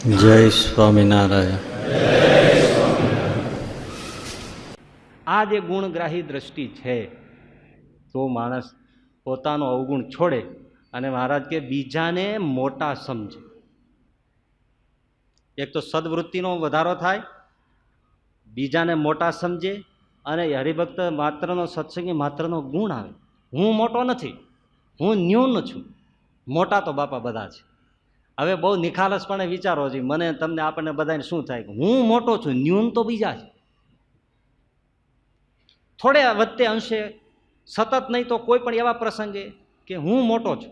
જય સ્વામિનારાયણ. આ જે ગુણગ્રાહી દ્રષ્ટિ છે તો માણસ પોતાનો અવગુણ છોડે અને મહારાજ કે બીજાને મોટા સમજે. એક તો સદવૃત્તિનો વધારો થાય, બીજાને મોટા સમજે, અને હરિભક્ત માત્રનો સત્સંગી માત્રનો ગુણ આવે. હું મોટો નથી, હું ન્યૂન છું, મોટા તો બાપા બધા છે. હવે બહુ નિખાલસપણે વિચારો છે, મને તમને આપણને બધાને શું થાય કે હું મોટો છું, ન્યૂન તો બીજા છે. થોડે વધતે અંશે, સતત નહીં તો કોઈ પણ એવા પ્રસંગે કે હું મોટો છું,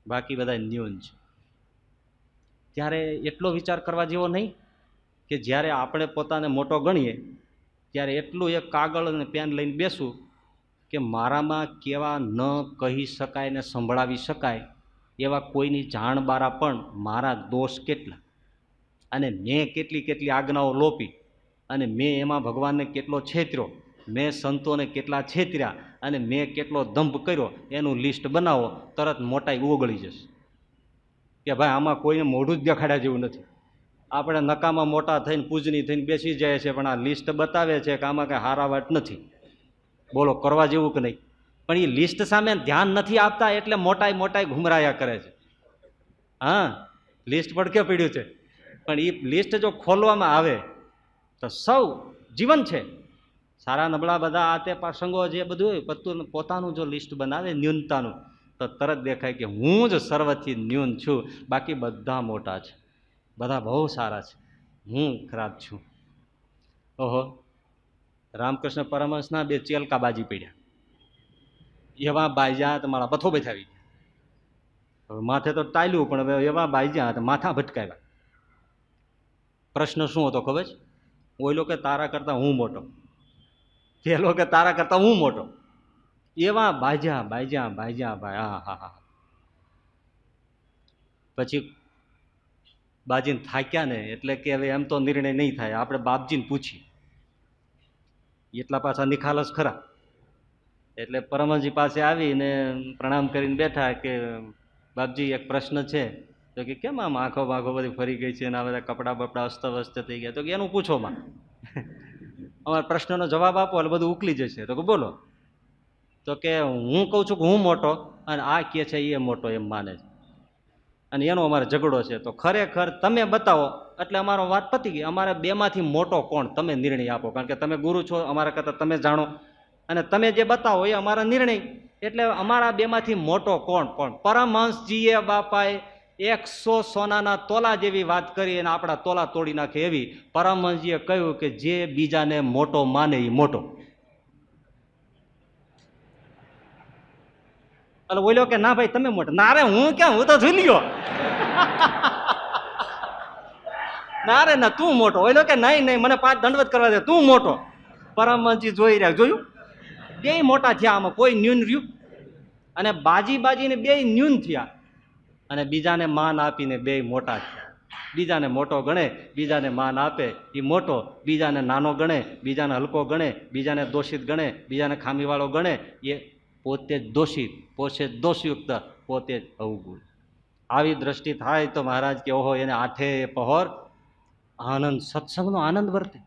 બાકી બધા ન્યૂન છે. ત્યારે એટલો વિચાર કરવા જેવો નહીં કે જ્યારે આપણે પોતાને મોટો ગણીએ ત્યારે એટલું એક કાગળ અને પેન લઈને બેસું કે મારામાં કેવા ન કહી શકાય ને સંભળાવી શકાય એવા કોઈની જાણ બારા પણ મારા દોષ કેટલા, અને મેં કેટલી કેટલી આજ્ઞાઓ લોપી, અને મેં એમાં ભગવાનને કેટલો છેતર્યો, મેં સંતોને કેટલા છેતર્યા, અને મેં કેટલો દંભ કર્યો, એનું લિસ્ટ બનાવો, તરત મોટાઈ ઓગળી જશે કે ભાઈ આમાં કોઈને મોઢું જ દેખાડ્યા જેવું નથી. આપણે નકામાં મોટા થઈને પૂજની થઈને બેસી જાય છે, પણ આ લિસ્ટ બતાવે છે કે આમાં કંઈ હારા વાત નથી. બોલો કરવા જેવું કે નહીં? પણ એ લિસ્ટ સામે ધ્યાન નથી આપતા એટલે મોટાઈ ઘુમરાયા કરે છે. હા, લિસ્ટ પડકે પડ્યું છે, પણ એ લિસ્ટ જો ખોલવામાં આવે તો સૌ જીવન છે, સારા નબળા બધા આ તે પ્રસંગો જે બધું હોય પોતાનું જો લિસ્ટ બનાવે ન્યૂનતાનું, તો તરત દેખાય કે હું જ સર્વથી ન્યૂન છું, બાકી બધા મોટા છે, બધા બહુ સારા છે, હું ખરાબ છું. ઓહો, રામકૃષ્ણ પરમહંસના બે ચેલકા બાજી પડ્યા, એવા બાઈજા તમારા બથો બેઠાવી ગયા. હવે માથે તો ટાયલું, પણ હવે એવા બાઈજા હતા માથા ભટકાવ્યા. પ્રશ્ન શું હતો ખબર છે? ઓઈલો કે તારા કરતા હું મોટો, પેલો કે તારા કરતા હું મોટો. એવા બાજા ભાઈ, હા હા હા. પછી બાજીને થાક્યા ને એટલે કે હવે એમ તો નિર્ણય નહીં થાય, આપણે બાપજીને પૂછી. એટલા પાછા નિખાલસ ખરા, એટલે પરમહંસજી પાસે આવીને પ્રણામ કરીને બેઠા કે બાપજી એક પ્રશ્ન છે. તો કે કેમ આમ આંખો બધી ફરી ગઈ છે, અને આ બધા કપડાં બપડા અસ્તવ્યસ્ત થઈ ગયા? તો કે એનું પૂછો માં, અમારા પ્રશ્નનો જવાબ આપો એટલે બધું ઉકલી જશે. તો કે બોલો. તો કે હું કહું છું કે હું મોટો, અને આ કહે છે એ મોટો એમ માને છે, અને એનો અમારે ઝઘડો છે. તો ખરેખર તમે બતાવો એટલે અમારો વાત પતી ગઈ. અમારે બેમાંથી મોટો કોણ તમે નિર્ણય આપો, કારણ કે તમે ગુરુ છો, અમારા કરતાં તમે જાણો, અને તમે જે બતાવો એ અમારા નિર્ણય. એટલે અમારા બેમાંથી મોટો કોણ? પણ પરમહંસજીએ બાપાએ 100 સોનાના તોલા જેવી વાત કરી, અને આપણા તોલા તોડી નાખે એવી. પરમહંસજીએ કહ્યું કે જે બીજાને મોટો માને એ મોટો. એટલે બોલ્યો કે ના ભાઈ તમે મોટા. ના રે હું ક્યાં, હું તો ઝૂલ્યો. ના રે ના તું મોટો. બોલ્યો કે નહીં મને 5 દંડવત કરવા દે, તું મોટો. પરમહંસજી જોઈ રહ્યા, જોયું બે મોટા થયા, આમાં કોઈ ન્યૂન રહ્યું? અને બાજીને બે ન્યૂન થયા, અને બીજાને માન આપીને બે મોટા થયા. બીજાને મોટો ગણે, બીજાને માન આપે એ મોટો, બીજાને નાનો ગણે, બીજાને હલકો ગણે, બીજાને દોષિત ગણે, બીજાને ખામીવાળો ગણે, એ પોતે જ દોષિત, પોતે જ દોષયુક્ત, પોતે જ અવગુણ. આવી દ્રષ્ટિ થાય તો મહારાજ કે ઓહો, એને આઠે પહોર આનંદ, સત્સંગનો આનંદ વર્તે.